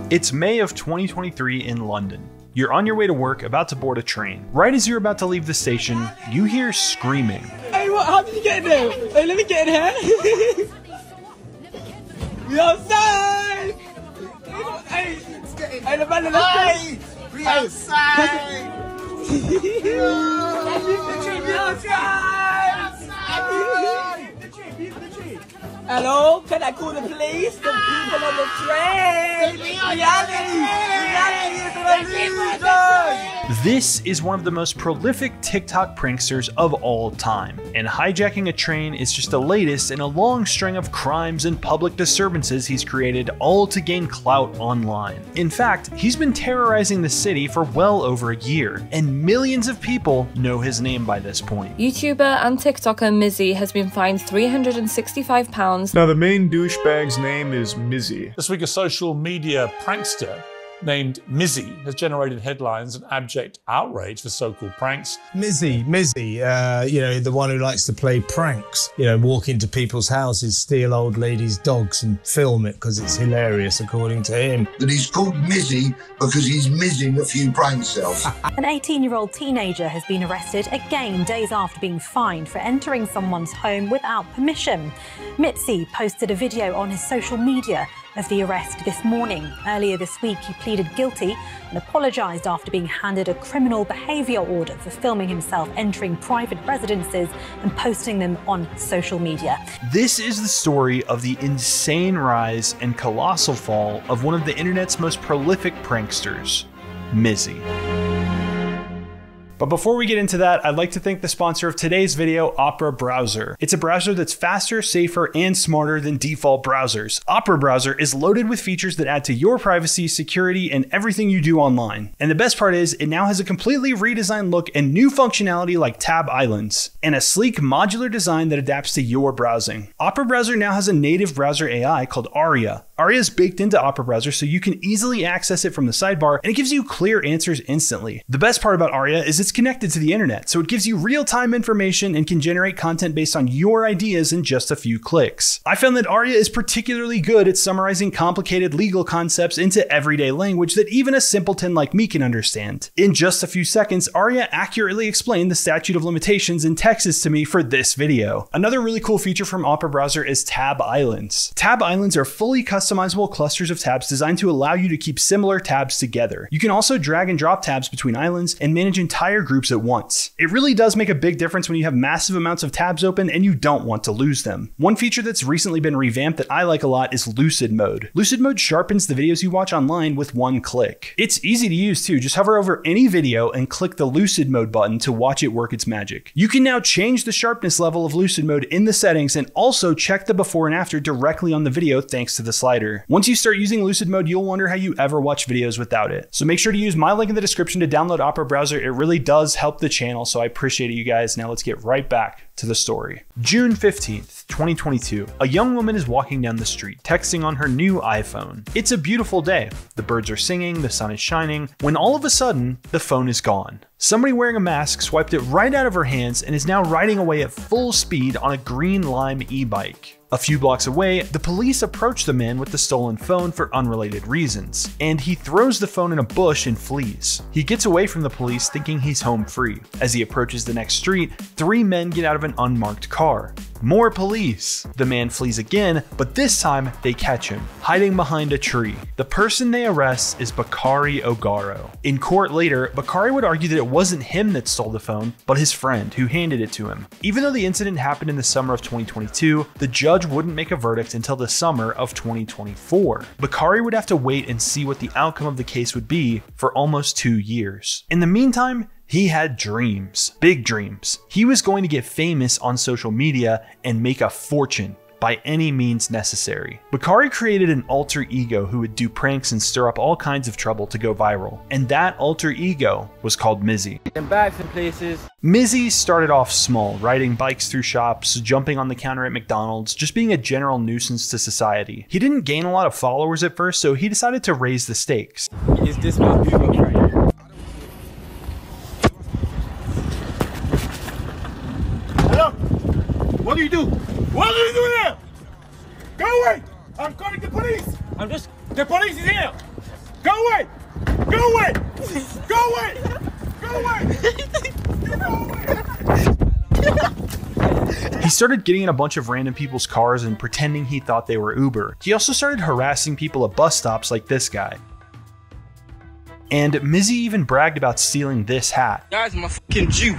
It's May of 2023 in London. You're on your way to work, about to board a train. Right as you're about to leave the station, you hear screaming. Hey, how did you get in there? Hey, let me get in here. You outside! Hey, the man, let's go! We outside! Hello, can I call the police? The people on the train! This is one of the most prolific TikTok pranksters of all time, and hijacking a train is just the latest in a long string of crimes and public disturbances he's created, all to gain clout online. In fact, he's been terrorizing the city for well over a year, and millions of people know his name by this point. YouTuber and TikToker Mizzy has been fined £365. Now, the main douchebag's name is Mizzy. This week, a social media prankster named Mizzy has generated headlines and abject outrage for so-called pranks. Mizzy, you know, the one who likes to play pranks. You know, walk into people's houses, steal old ladies' dogs and film it because it's hilarious, according to him. That he's called Mizzy because he's missing a few brain cells. An 18-year-old teenager has been arrested again days after being fined for entering someone's home without permission. Mizzy posted a video on his social media of the arrest this morning. Earlier this week, he pleaded guilty and apologised after being handed a criminal behaviour order for filming himself entering private residences and posting them on social media. This is the story of the insane rise and colossal fall of one of the internet's most prolific pranksters, Mizzy. But before we get into that, I'd like to thank the sponsor of today's video, Opera Browser. It's a browser that's faster, safer, and smarter than default browsers. Opera Browser is loaded with features that add to your privacy, security, and everything you do online. And the best part is, it now has a completely redesigned look and new functionality like tab islands, and a sleek modular design that adapts to your browsing. Opera Browser now has a native browser AI called Aria. Aria is baked into Opera Browser so you can easily access it from the sidebar, and it gives you clear answers instantly. The best part about Aria is it's connected to the internet, so it gives you real-time information and can generate content based on your ideas in just a few clicks. I found that Aria is particularly good at summarizing complicated legal concepts into everyday language that even a simpleton like me can understand. In just a few seconds, Aria accurately explained the statute of limitations in Texas to me for this video. Another really cool feature from Opera Browser is tab islands. Tab islands are fully customizable clusters of tabs designed to allow you to keep similar tabs together. You can also drag and drop tabs between islands and manage entire groups at once. It really does make a big difference when you have massive amounts of tabs open and you don't want to lose them. One feature that's recently been revamped that I like a lot is Lucid Mode. Lucid Mode sharpens the videos you watch online with one click. It's easy to use too. Just hover over any video and click the Lucid Mode button to watch it work its magic. You can now change the sharpness level of Lucid Mode in the settings and also check the before and after directly on the video thanks to the slider. Once you start using Lucid Mode, you'll wonder how you ever watch videos without it. So make sure to use my link in the description to download Opera Browser. It really does help the channel, so I appreciate it, you guys. Now let's get right back to the story. June 15th, 2022. A young woman is walking down the street, texting on her new iPhone. It's a beautiful day. The birds are singing, the sun is shining, when all of a sudden, the phone is gone. Somebody wearing a mask swiped it right out of her hands and is now riding away at full speed on a green Lime e-bike. A few blocks away, the police approach the man with the stolen phone for unrelated reasons, and he throws the phone in a bush and flees. He gets away from the police thinking he's home free. As he approaches the next street, 3 men get out of an unmarked car. More police. The man flees again, but this time they catch him, hiding behind a tree. The person they arrest is Bakari Ogaro. In court later, Bakari would argue that it wasn't him that stole the phone, but his friend who handed it to him. Even though the incident happened in the summer of 2022, the judge wouldn't make a verdict until the summer of 2024. Bakari would have to wait and see what the outcome of the case would be for almost 2 years. In the meantime, he had dreams, big dreams. He was going to get famous on social media and make a fortune by any means necessary. Bakari created an alter ego who would do pranks and stir up all kinds of trouble to go viral. And that alter ego was called Mizzy. Bags in places. Mizzy started off small, riding bikes through shops, jumping on the counter at McDonald's, just being a general nuisance to society. He didn't gain a lot of followers at first, so he decided to raise the stakes. Is this my boombox right here? Hello? What do you do? What are you doing there? Go away! I'm calling the police. The police is here. Go away. Go away. Go away. Go away. He started getting in a bunch of random people's cars and pretending he thought they were Uber. He also started harassing people at bus stops like this guy. And Mizzy even bragged about stealing this hat. Guys, I'm a fucking Jew.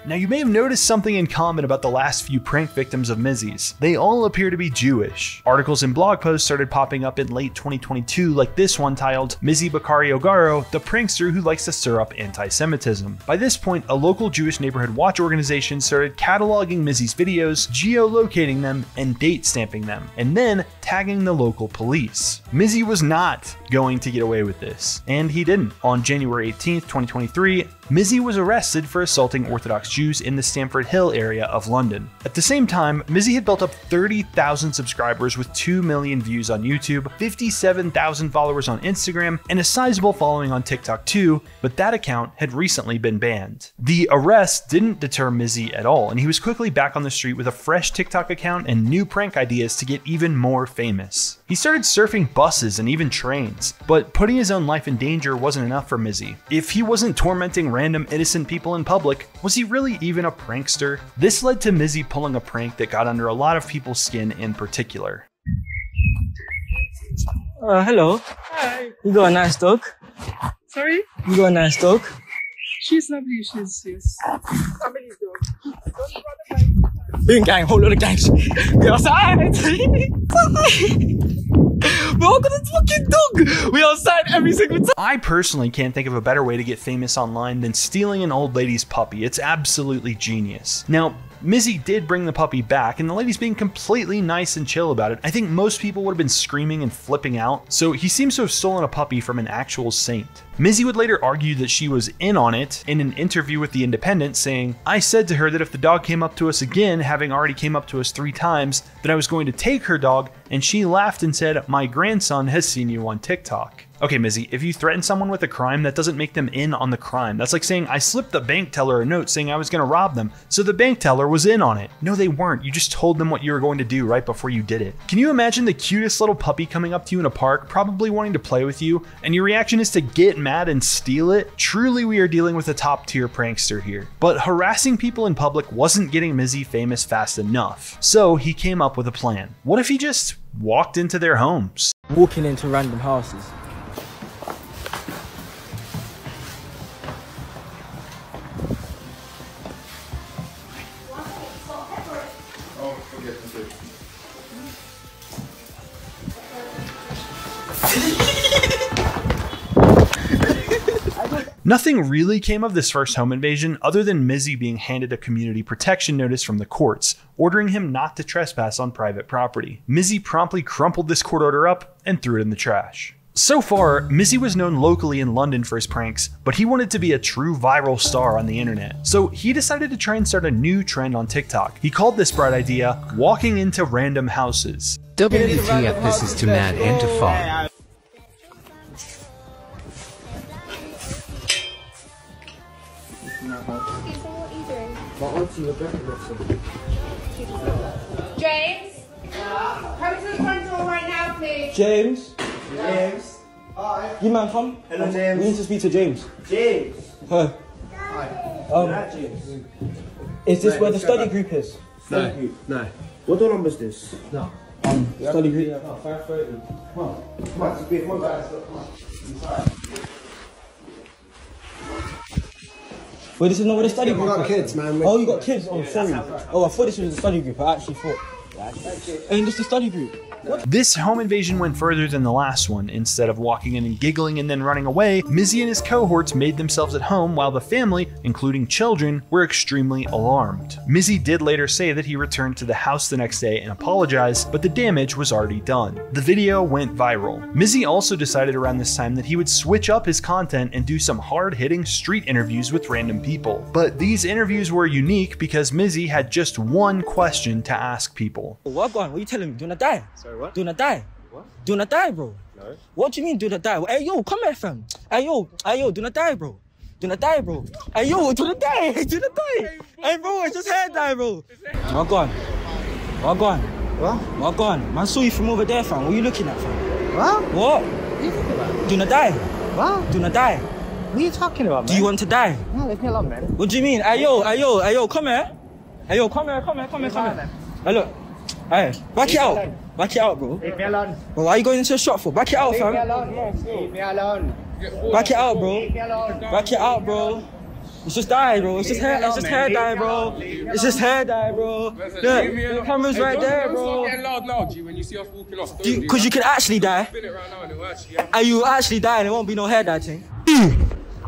Now you may have noticed something in common about the last few prank victims of Mizzy's. They all appear to be Jewish. Articles and blog posts started popping up in late 2022 like this one titled, Mizzy Bakari Ogaro, the prankster who likes to stir up anti-Semitism. By this point, a local Jewish neighborhood watch organization started cataloging Mizzy's videos, geolocating them, and date stamping them, and then tagging the local police. Mizzy was not going to get away with this, and he didn't. On January 18th, 2023, Mizzy was arrested for assaulting Orthodox Jews in the Stamford Hill area of London. At the same time, Mizzy had built up 30,000 subscribers with 2 million views on YouTube, 57,000 followers on Instagram, and a sizable following on TikTok too, but that account had recently been banned. The arrest didn't deter Mizzy at all, and he was quickly back on the street with a fresh TikTok account and new prank ideas to get even more famous. He started surfing buses and even trains, but putting his own life in danger wasn't enough for Mizzy. If he wasn't tormenting random innocent people in public, was he really even a prankster? This led to Mizzy pulling a prank that got under a lot of people's skin in particular. Hello. Hi. You got a nice dog? Sorry? You got a nice dog? She's lovely, she's family's dog. Big gang, whole lot of gangs. We outside! We're got a fucking dog! We outside every single time! I personally can't think of a better way to get famous online than stealing an old lady's puppy. It's absolutely genius. Now, Mizzy did bring the puppy back, and the lady's being completely nice and chill about it. I think most people would have been screaming and flipping out, so he seems to have stolen a puppy from an actual saint. Mizzy would later argue that she was in on it in an interview with The Independent, saying, "I said to her that if the dog came up to us again, having already came up to us 3 times, that I was going to take her dog, and she laughed and said, 'My grandson has seen you on TikTok.'" Okay, Mizzy, if you threaten someone with a crime, that doesn't make them in on the crime. That's like saying, "I slipped the bank teller a note saying I was gonna rob them, so the bank teller was in on it." No, they weren't. You just told them what you were going to do right before you did it. Can you imagine the cutest little puppy coming up to you in a park, probably wanting to play with you, and your reaction is to get mad and steal it? Truly, we are dealing with a top-tier prankster here. But harassing people in public wasn't getting Mizzy famous fast enough, so he came up with a plan. What if he just walked into their homes? Walking into random houses. Nothing really came of this first home invasion other than Mizzy being handed a community protection notice from the courts, ordering him not to trespass on private property. Mizzy promptly crumpled this court order up and threw it in the trash. So far, Mizzy was known locally in London for his pranks, but he wanted to be a true viral star on the internet. So he decided to try and start a new trend on TikTok. He called this bright idea, walking into random houses. WTF, this is too mad and too far. James? Come to the front door right now, please. James? James? Hi. You man, come. Hello, James. We need to speak to James. James? Hi. Hi. James. Is this where the study group is? No. No. What door number is this? No. Study group. 5:30. Come on. Come on, come on, guys. Come on. Wait, this is not where the study Yeah, group is? we got kids, man. Oh, you got kids? Oh, sorry. Oh, I thought this was the study group. I actually thought. Ain't this the study group? What? This home invasion went further than the last one. Instead of walking in and giggling and then running away, Mizzy and his cohorts made themselves at home while the family, including children, were extremely alarmed. Mizzy did later say that he returned to the house the next day and apologized, but the damage was already done. The video went viral. Mizzy also decided around this time that he would switch up his content and do some hard-hitting street interviews with random people. But these interviews were unique because Mizzy had just one question to ask people. What going? What are you telling me? Do not die? Sorry, what? Do not die? What? Do not die, bro. No. What do you mean do not die? Hey yo, come here, fam. Hey yo, do not die, bro. Do not die, bro. Hey yo, do not die. Do not die. Hey bro, I just heard die, bro. What going? What going? What? Well, go on. Man saw you from over there, fam. What are you looking at, fam? What? What? What are you talking about? Do you wanna die? What? Do you wanna die? What are you talking about, man? Do you want to die? No, leave me alone, man. What do you mean? Ayo, come here. Ayo, come here. Hey, look. Hey, back it out. Back it out, bro. Leave me alone. Bro, why are you going into a shop for? Back it out, fam. Leave me alone. Leave me alone. Back it out, bro. Leave me alone. Back it out, bro. It's just dye, bro. It's just hair dye, bro. It's just hair dye, bro. Look, the camera's right there, bro. When you see us walking off. Because you can actually die. And you actually die and it won't be no hair dye thing.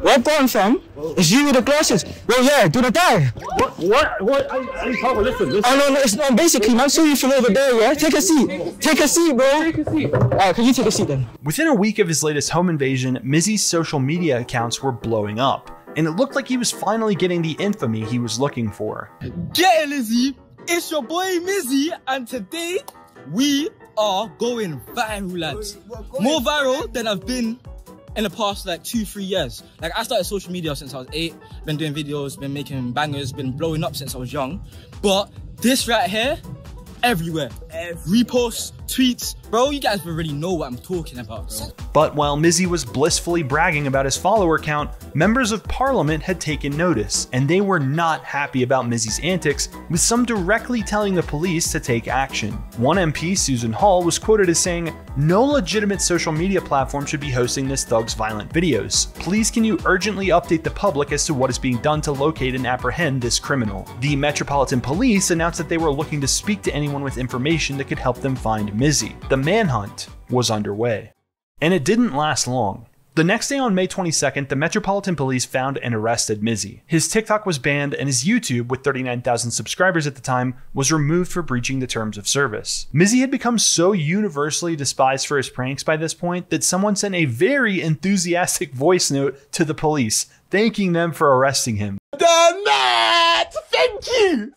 Where gone, fam? It's you with the glasses. Bro, yeah, do the die. What? Are you talking? Listen. Oh, no, it's not. Basically, man, saw you from over there, yeah? Take a seat, bro. Take a seat. Alright, can you take a seat then? Within a week of his latest home invasion, Mizzy's social media accounts were blowing up, and it looked like he was finally getting the infamy he was looking for. Get it, Lizzie. It's your boy Mizzy, and today we are going viral, lads. More viral than I've been in the past like 2-3 years. Like, I started social media since I was 8, been doing videos, been making bangers, been blowing up since I was young. But this right here, everywhere. Reposts, tweets. Bro, you guys already know what I'm talking about, bro. But while Mizzy was blissfully bragging about his follower count, members of parliament had taken notice, and they were not happy about Mizzy's antics, with some directly telling the police to take action. One MP, Susan Hall, was quoted as saying, "No legitimate social media platform should be hosting this thug's violent videos. Please can you urgently update the public as to what is being done to locate and apprehend this criminal." The Metropolitan Police announced that they were looking to speak to anyone with information that could help them find Mizzy. The manhunt was underway. And it didn't last long. The next day on May 22nd, the Metropolitan Police found and arrested Mizzy. His TikTok was banned and his YouTube, with 39,000 subscribers at the time, was removed for breaching the terms of service. Mizzy had become so universally despised for his pranks by this point that someone sent a very enthusiastic voice note to the police, thanking them for arresting him. Matt! Thank you!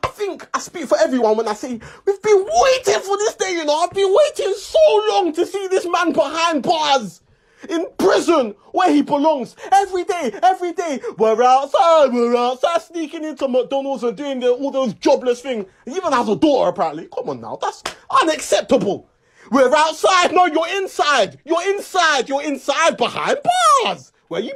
I think I speak for everyone when I say we've been waiting for this day, you know. I've been waiting so long to see this man behind bars, in prison, where he belongs. Every day, we're outside, sneaking into McDonald's and doing all those jobless things. He even has a daughter, apparently. Come on now, that's unacceptable. We're outside, no, you're inside behind bars, where you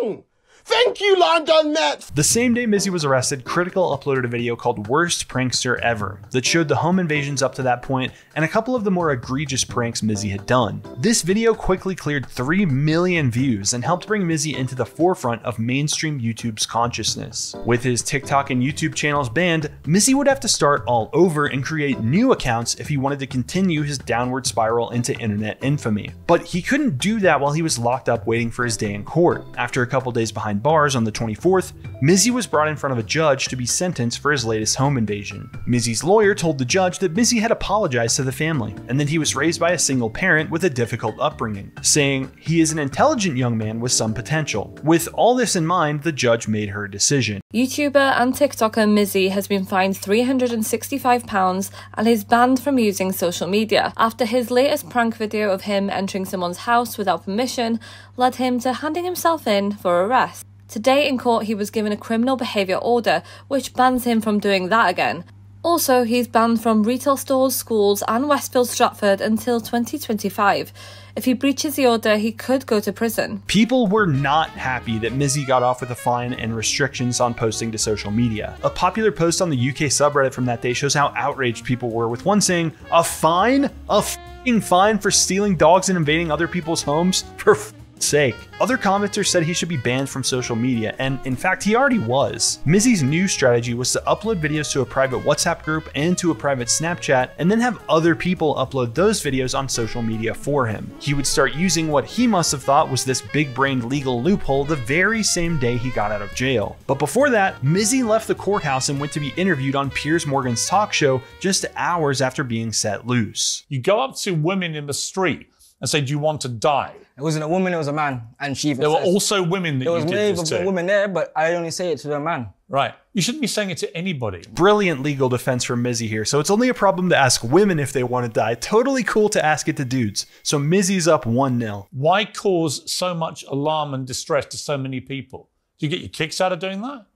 belong. Thank you, London Mets! The same day Mizzy was arrested, Critical uploaded a video called Worst Prankster Ever that showed the home invasions up to that point and a couple of the more egregious pranks Mizzy had done. This video quickly cleared 3 million views and helped bring Mizzy into the forefront of mainstream YouTube's consciousness. With his TikTok and YouTube channels banned, Mizzy would have to start all over and create new accounts if he wanted to continue his downward spiral into internet infamy. But he couldn't do that while he was locked up waiting for his day in court. After a couple days behind bars on the 24th, Mizzy was brought in front of a judge to be sentenced for his latest home invasion. Mizzy's lawyer told the judge that Mizzy had apologized to the family and that he was raised by a single parent with a difficult upbringing, saying he is an intelligent young man with some potential. With all this in mind, the judge made her decision. YouTuber and TikToker Mizzy has been fined £365 and is banned from using social media after his latest prank video of him entering someone's house without permission led him to handing himself in for arrest. Today in court, he was given a criminal behaviour order, which bans him from doing that again. Also, he's banned from retail stores, schools and Westfield Stratford until 2025. If he breaches the order, he could go to prison. People were not happy that Mizzy got off with a fine and restrictions on posting to social media. A popular post on the UK subreddit from that day shows how outraged people were, with one saying, "A fine? A f***ing fine for stealing dogs and invading other people's homes? For sake." Other commenters said he should be banned from social media, and in fact he already was. Mizzy's new strategy was to upload videos to a private WhatsApp group and to a private Snapchat, and then have other people upload those videos on social media for him. He would start using what he must have thought was this big-brained legal loophole the very same day he got out of jail. But before that, Mizzy left the courthouse and went to be interviewed on Piers Morgan's talk show just hours after being set loose. You go up to women in the street and say, "Do you want to die?" It wasn't a woman, it was a man. And she even There were also women that you did this to. There was women there, but I only say it to a man. Right. You shouldn't be saying it to anybody. Brilliant legal defense from Mizzy here. So it's only a problem to ask women if they want to die. Totally cool to ask it to dudes. So Mizzy's up 1-0. Why cause so much alarm and distress to so many people? Do you get your kicks out of doing that?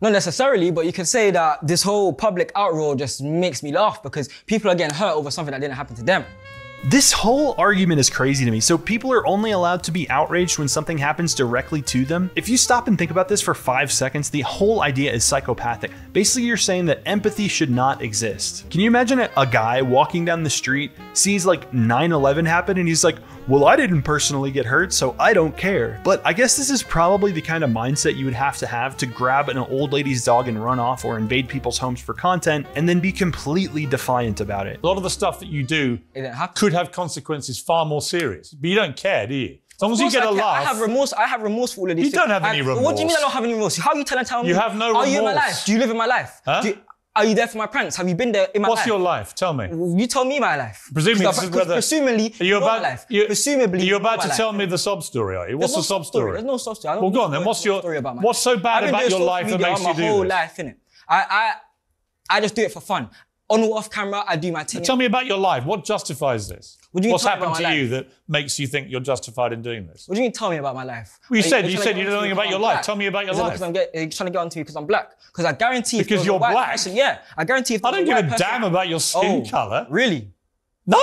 Not necessarily, but you could say that this whole public outroar just makes me laugh because people are getting hurt over something that didn't happen to them. This whole argument is crazy to me. So people are only allowed to be outraged when something happens directly to them. If you stop and think about this for 5 seconds, the whole idea is psychopathic. Basically, you're saying that empathy should not exist. Can you imagine a guy walking down the street, sees like 9/11 happen, and he's like, well, I didn't personally get hurt, so I don't care. But I guess this is probably the kind of mindset you would have to grab an old lady's dog and run off, or invade people's homes for content and then be completely defiant about it. A lot of the stuff that you do could have consequences far more serious, but you don't care, do you? As long as you get a laugh. I have remorse. I have remorse for all of these things. You don't have any remorse. What do you mean I don't have any remorse? How are you trying to tell me? You have no remorse. Are you in my life? Do you live in my life? Huh? Are you there for my pranks? Have you been there in my life? What's your life? Tell me. You tell me my life. Presumably, this is whether... Presumably, are you about, my life. Presumably, you're about to tell me the sob story, are you? What's the sob story? There's no sob story. Well, go on then. What's so bad about your life that makes you do this? my whole life, innit? I just do it for fun. On or off camera, I do my thing. Tell me about your life. What justifies this? What's happened to you that makes you think you're justified in doing this? What do you mean, tell me about my life? Well, you said you don't know anything about your life. Tell me about your life. Because you're trying to get onto me because I'm black. Because I guarantee if because you're black? Yeah, I guarantee if I don't give a damn about your skin colour. Really? No.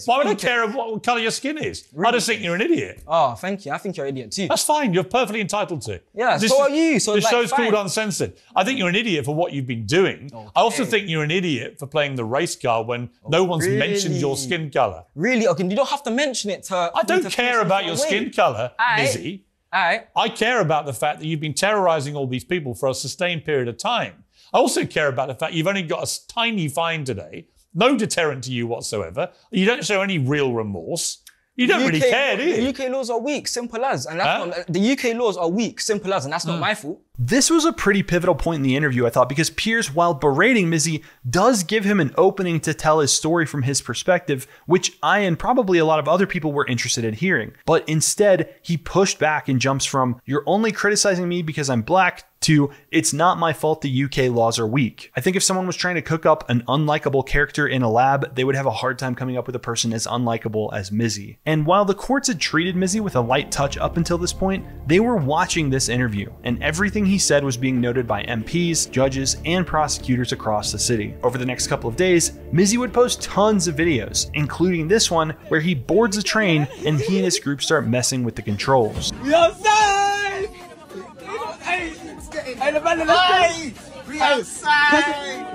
Why would I care what colour your skin is? Really? I just think you're an idiot. Oh, thank you. I think you're an idiot too. That's fine. You're perfectly entitled to. Yeah, so are you. So this show's called Uncensored. I think you're an idiot for what you've been doing. Okay. I also think you're an idiot for playing the race card when no one's mentioned your skin colour. Really? Okay, you don't have to mention it to... I don't care about your skin colour, Mizzy. I care about the fact that you've been terrorising all these people for a sustained period of time. I also care about the fact you've only got a tiny fine today. No deterrent to you whatsoever. You don't show any real remorse. You don't really care, do you? The UK laws are weak, simple as. And that's not, the UK laws are weak, simple as, and that's not my fault. This was a pretty pivotal point in the interview, I thought, because Piers, while berating Mizzy, does give him an opening to tell his story from his perspective, which I and probably a lot of other people were interested in hearing. But instead, he pushed back and jumps from, you're only criticizing me because I'm black, to, it's not my fault the UK laws are weak. I think if someone was trying to cook up an unlikable character in a lab, they would have a hard time coming up with a person as unlikable as Mizzy. And while the courts had treated Mizzy with a light touch up until this point, they were watching this interview, and everything he said was being noted by MPs, judges, and prosecutors across the city. Over the next couple of days, Mizzy would post tons of videos, including this one where he boards a train and he and his group start messing with the controls. We outside! Hey, the man in the street! We outside!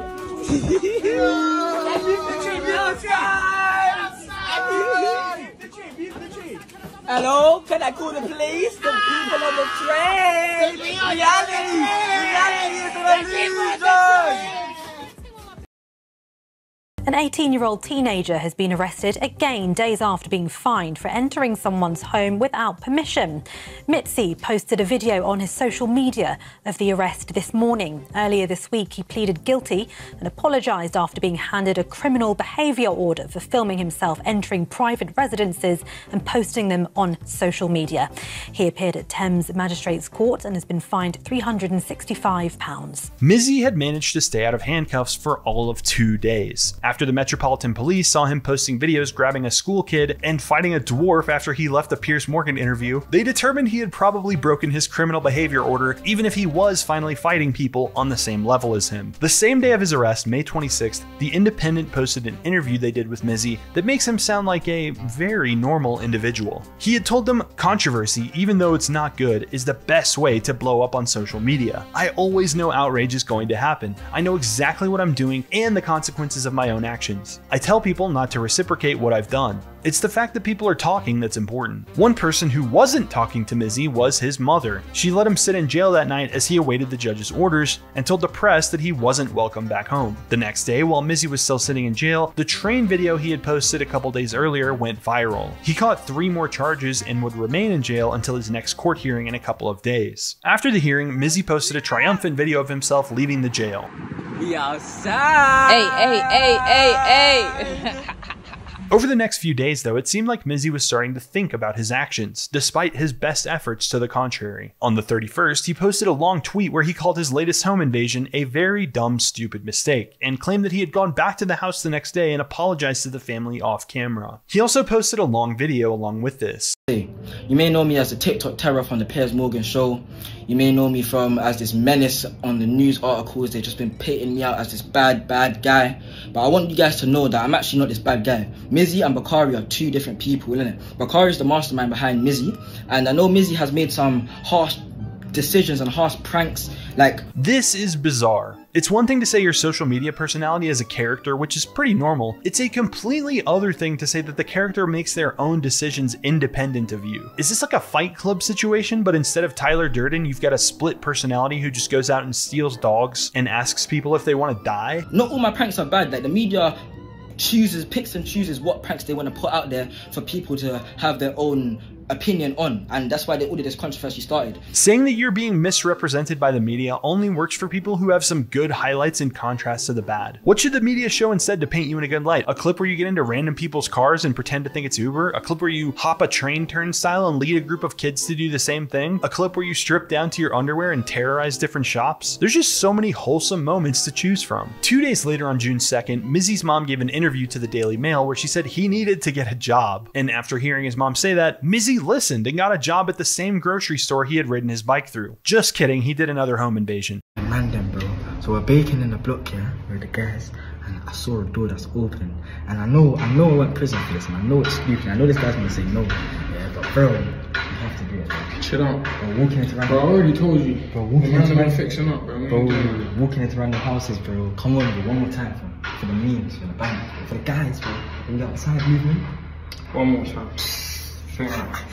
Hello, can I call the police? The people on the train! Reality is the reason! An 18-year-old teenager has been arrested again days after being fined for entering someone's home without permission. Mizzy posted a video on his social media of the arrest this morning. Earlier this week, he pleaded guilty and apologised after being handed a criminal behaviour order for filming himself entering private residences and posting them on social media. He appeared at Thames Magistrates Court and has been fined £365. Mizzy had managed to stay out of handcuffs for all of 2 days. After the Metropolitan Police saw him posting videos grabbing a school kid and fighting a dwarf after he left the Piers Morgan interview, they determined he had probably broken his criminal behavior order, even if he was finally fighting people on the same level as him. The same day of his arrest, May 26th, The Independent posted an interview they did with Mizzy that makes him sound like a very normal individual. He had told them controversy, even though it's not good, is the best way to blow up on social media. I always know outrage is going to happen. I know exactly what I'm doing and the consequences of my own actions. I tell people not to reciprocate what I've done. It's the fact that people are talking that's important. One person who wasn't talking to Mizzy was his mother. She let him sit in jail that night as he awaited the judge's orders and told the press that he wasn't welcome back home. The next day, while Mizzy was still sitting in jail, the train video he had posted a couple days earlier went viral. He caught 3 more charges and would remain in jail until his next court hearing in a couple of days. After the hearing, Mizzy posted a triumphant video of himself leaving the jail. We outside! Hey! Over the next few days, though, it seemed like Mizzy was starting to think about his actions, despite his best efforts to the contrary. On the 31st, he posted a long tweet where he called his latest home invasion a very dumb, stupid mistake, and claimed that he had gone back to the house the next day and apologized to the family off camera. He also posted a long video along with this. You may know me as the TikTok terror from the Piers Morgan show. You may know me as this menace on the news articles. They've just been painting me out as this bad guy. But I want you guys to know that I'm actually not this bad guy. Mizzy and Bakari are two different people, innit? Bakari is the mastermind behind Mizzy. And I know Mizzy has made some harsh decisions and harsh pranks. This is bizarre. It's one thing to say your social media personality is a character, which is pretty normal. It's a completely other thing to say that the character makes their own decisions independent of you. Is this like a Fight Club situation, but instead of Tyler Durden, you've got a split personality who just goes out and steals dogs and asks people if they want to die? Not all my pranks are bad. Like, the media picks and chooses what pranks they want to put out there for people to have their own opinion on, and that's why all of this controversy started. Saying that you're being misrepresented by the media only works for people who have some good highlights in contrast to the bad. What should the media show instead to paint you in a good light? A clip where you get into random people's cars and pretend to think it's Uber? A clip where you hop a train turnstile and lead a group of kids to do the same thing? A clip where you strip down to your underwear and terrorize different shops? There's just so many wholesome moments to choose from. 2 days later on June 2nd, Mizzy's mom gave an interview to the Daily Mail where she said he needed to get a job. And after hearing his mom say that, Mizzy listened and got a job at the same grocery store he had ridden his bike through. Just kidding, he did another home invasion. Man them, bro. So we're baking in the block here with the guys, and I saw a door that's open. And I know I went to prison for this, and I know it's stupid. I know this guy's gonna say no. Yeah, but bro, you have to do it. Bro. Chill out. Bro, walking into random. Bro, I already told you. Bro, walking into random. Fixing up, bro. Walking into random houses, bro. Come on, bro. One more time for the memes, for the band, for the guys, bro. We outside movement. One more time. Think that.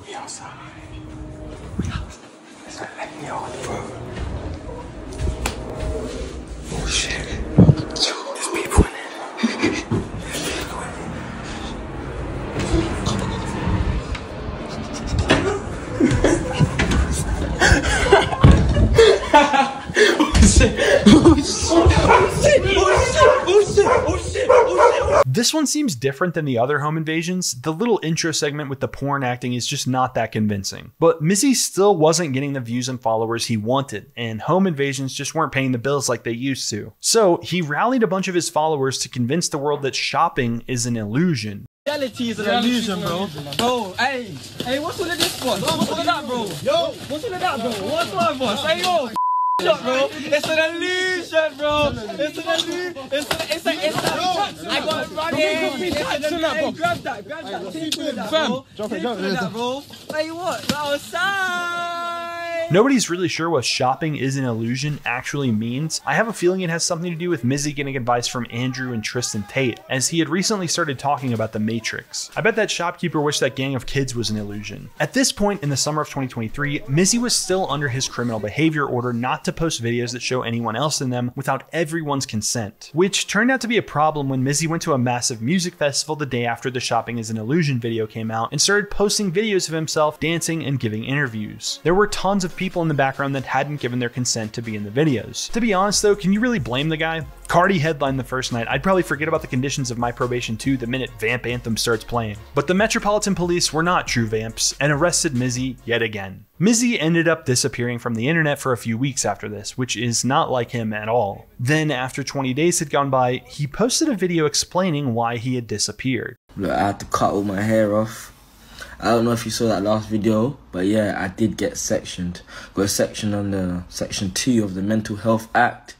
We outside. Let me on, bro. Oh shit. There's people in there. This one seems different than the other home invasions. The little intro segment with the porn acting is just not that convincing. But Mizzy still wasn't getting the views and followers he wanted, and home invasions just weren't paying the bills like they used to. So he rallied a bunch of his followers to convince the world that shopping is an illusion. Reality is an illusion, bro. Bro, hey, what's all of this, boss? What's all of that, bro? Yo, what's all of that, bro? What's all of boss? Hey, yo. Shut, bro. It's an illusion, bro. It's an illusion. It's I got it running. Hey, grab that. Keep doing that, bro. Drop it, bro. Hey, what? Outside. Nobody's really sure what shopping is an illusion actually means. I have a feeling it has something to do with Mizzy getting advice from Andrew and Tristan Tate, as he had recently started talking about the Matrix. I bet that shopkeeper wished that gang of kids was an illusion. At this point in the summer of 2023, Mizzy was still under his criminal behavior order not to post videos that show anyone else in them without everyone's consent, which turned out to be a problem when Mizzy went to a massive music festival the day after the Shopping is an Illusion video came out and started posting videos of himself dancing and giving interviews. There were tons of people in the background that hadn't given their consent to be in the videos. To be honest though, can you really blame the guy? Cardi headlined the first night. I'd probably forget about the conditions of my probation too the minute Vamp Anthem starts playing. But the Metropolitan Police were not true vamps and arrested Mizzy yet again. Mizzy ended up disappearing from the internet for a few weeks after this, which is not like him at all. Then after 20 days had gone by, he posted a video explaining why he had disappeared. Look, I had to cut all my hair off. I don't know if you saw that last video, but yeah, I did get sectioned. Got a section under Section 2 of the Mental Health Act.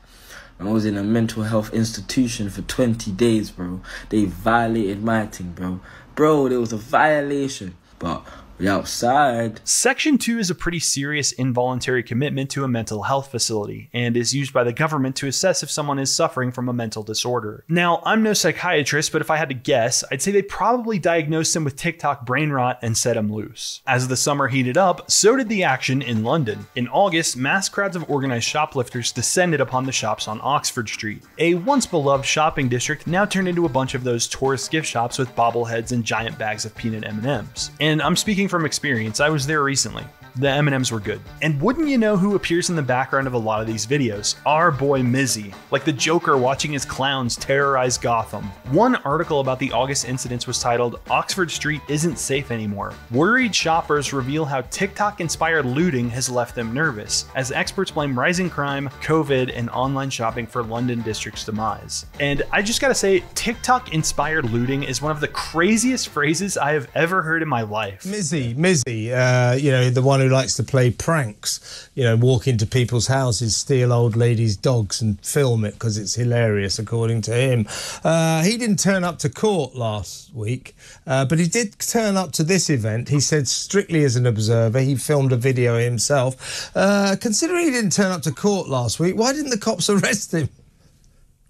I was in a mental health institution for 20 days, bro. They violated my thing, bro. Bro, there was a violation. But we outside. Section 2 is a pretty serious involuntary commitment to a mental health facility and is used by the government to assess if someone is suffering from a mental disorder. Now, I'm no psychiatrist, but if I had to guess, I'd say they probably diagnosed him with TikTok brain rot and set him loose. As the summer heated up, so did the action in London. In August, mass crowds of organized shoplifters descended upon the shops on Oxford Street. A once beloved shopping district now turned into a bunch of those tourist gift shops with bobbleheads and giant bags of peanut M&Ms. And I'm speaking from experience, I was there recently. the M&Ms were good. And wouldn't you know who appears in the background of a lot of these videos? Our boy Mizzy, like the Joker watching his clowns terrorize Gotham. One article about the August incidents was titled, "Oxford Street Isn't Safe Anymore. Worried shoppers reveal how TikTok-inspired looting has left them nervous, as experts blame rising crime, COVID, and online shopping for London District's demise." And I just gotta say, TikTok-inspired looting is one of the craziest phrases I have ever heard in my life. Mizzy, you know, the one who likes to play pranks, you know, walk into people's houses, steal old ladies' dogs and film it because it's hilarious, according to him. He didn't turn up to court last week, but he did turn up to this event. He said strictly as an observer. He filmed a video himself. Considering he didn't turn up to court last week, why didn't the cops arrest him?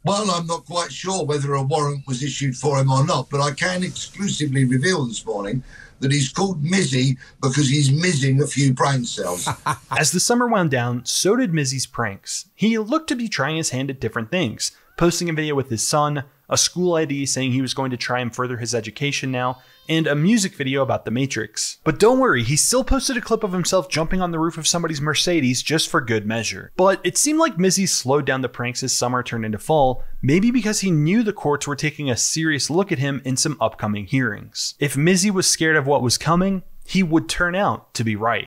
Well, I'm not quite sure whether a warrant was issued for him or not, but I can exclusively reveal this morning that he's called Mizzy because he's missing a few brain cells. As the summer wound down, so did Mizzy's pranks. He looked to be trying his hand at different things, posting a video with his son, a school ID saying he was going to try and further his education now, and a music video about the Matrix. But don't worry, he still posted a clip of himself jumping on the roof of somebody's Mercedes just for good measure. But it seemed like Mizzy slowed down the pranks as summer turned into fall, maybe because he knew the courts were taking a serious look at him in some upcoming hearings. If Mizzy was scared of what was coming, he would turn out to be right.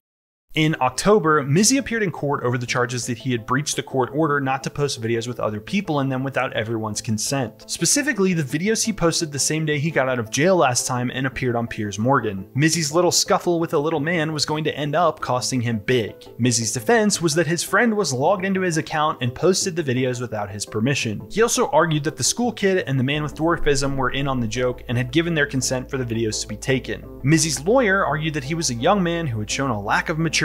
In October, Mizzy appeared in court over the charges that he had breached the court order not to post videos with other people in them without everyone's consent. Specifically, the videos he posted the same day he got out of jail last time and appeared on Piers Morgan. Mizzy's little scuffle with a little man was going to end up costing him big. Mizzy's defense was that his friend was logged into his account and posted the videos without his permission. He also argued that the school kid and the man with dwarfism were in on the joke and had given their consent for the videos to be taken. Mizzy's lawyer argued that he was a young man who had shown a lack of maturity,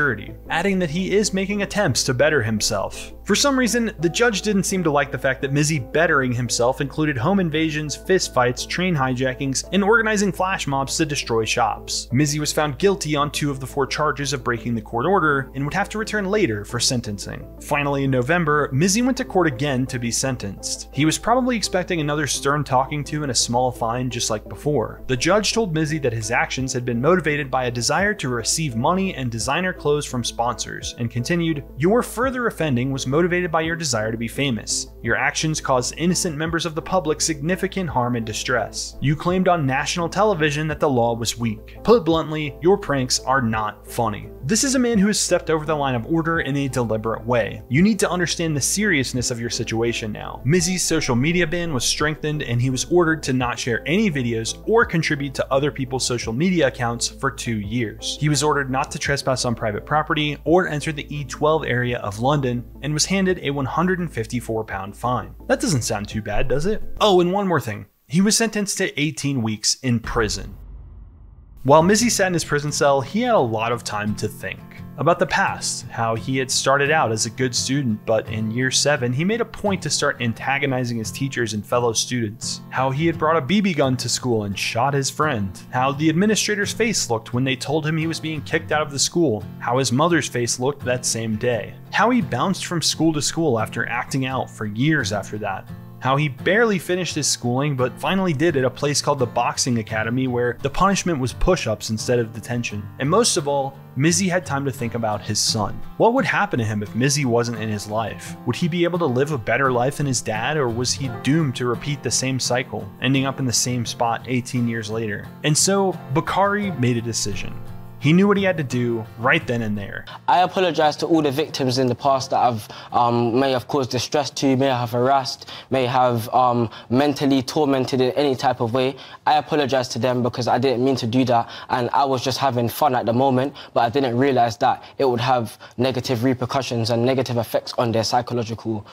adding that he is making attempts to better himself. For some reason, the judge didn't seem to like the fact that Mizzy bettering himself included home invasions, fistfights, train hijackings, and organizing flash mobs to destroy shops. Mizzy was found guilty on 2 of the 4 charges of breaking the court order and would have to return later for sentencing. Finally, in November, Mizzy went to court again to be sentenced. He was probably expecting another stern talking to and a small fine just like before. The judge told Mizzy that his actions had been motivated by a desire to receive money and designer clothes from sponsors, and continued, "Your further offending was motivated by your desire to be famous. Your actions caused innocent members of the public significant harm and distress. You claimed on national television that the law was weak. Put bluntly, your pranks are not funny." This is a man who has stepped over the line of order in a deliberate way. You need to understand the seriousness of your situation now. Mizzy's social media ban was strengthened and he was ordered to not share any videos or contribute to other people's social media accounts for 2 years. He was ordered not to trespass on private property or enter the E12 area of London and was handed a £154 fine. That doesn't sound too bad, does it? Oh, and one more thing. He was sentenced to 18 weeks in prison. While Mizzy sat in his prison cell, he had a lot of time to think about the past, how he had started out as a good student, but in year 7, he made a point to start antagonizing his teachers and fellow students, how he had brought a BB gun to school and shot his friend, how the administrator's face looked when they told him he was being kicked out of the school, how his mother's face looked that same day, how he bounced from school to school after acting out for years after that, how he barely finished his schooling but finally did at a place called the Boxing Academy where the punishment was push-ups instead of detention. And most of all, Mizzy had time to think about his son. What would happen to him if Mizzy wasn't in his life? Would he be able to live a better life than his dad, or was he doomed to repeat the same cycle, ending up in the same spot 18 years later? And so, Bakari made a decision. He knew what he had to do right then and there. I apologize to all the victims in the past that I've may have caused distress to, may have harassed, may have mentally tormented in any type of way. I apologize to them because I didn't mean to do that, and I was just having fun at the moment, but I didn't realize that it would have negative repercussions and negative effects on their psychological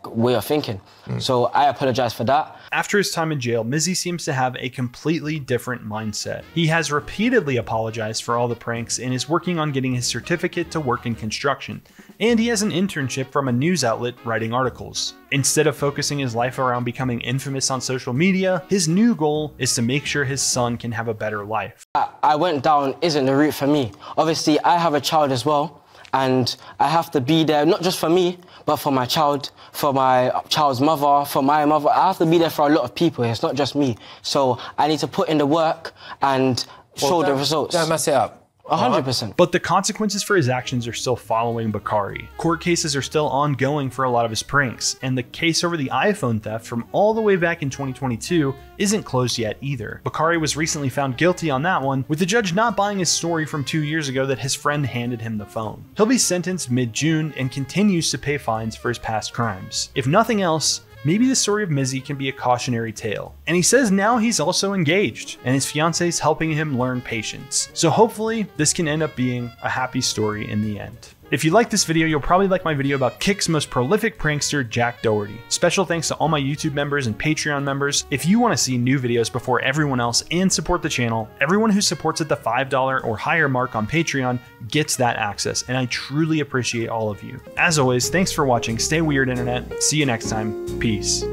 way of thinking. So I apologize for that. After his time in jail, Mizzy seems to have a completely different mindset. He has repeatedly apologized for all the pranks and is working on getting his certificate to work in construction. And he has an internship from a news outlet writing articles. Instead of focusing his life around becoming infamous on social media, his new goal is to make sure his son can have a better life. I went down isn't the route for me. Obviously, I have a child as well, and I have to be there, not just for me, but for my child, for my child's mother, for my mother. I have to be there for a lot of people. It's not just me. So I need to put in the work and show the results. Don't mess it up. 100%. But the consequences for his actions are still following Bakari. Court cases are still ongoing for a lot of his pranks, and the case over the iPhone theft from all the way back in 2022 isn't closed yet either. Bakari was recently found guilty on that one, with the judge not buying his story from 2 years ago that his friend handed him the phone. He'll be sentenced mid-June and continues to pay fines for his past crimes. If nothing else, maybe the story of Mizzy can be a cautionary tale. And he says now he's also engaged, and his fiancée is helping him learn patience. So hopefully this can end up being a happy story in the end. If you like this video, you'll probably like my video about Kick's most prolific prankster, Jack Doherty. Special thanks to all my YouTube members and Patreon members. If you want to see new videos before everyone else and support the channel, everyone who supports at the $5 or higher mark on Patreon gets that access, and I truly appreciate all of you. As always, thanks for watching. Stay weird, internet. See you next time. Peace.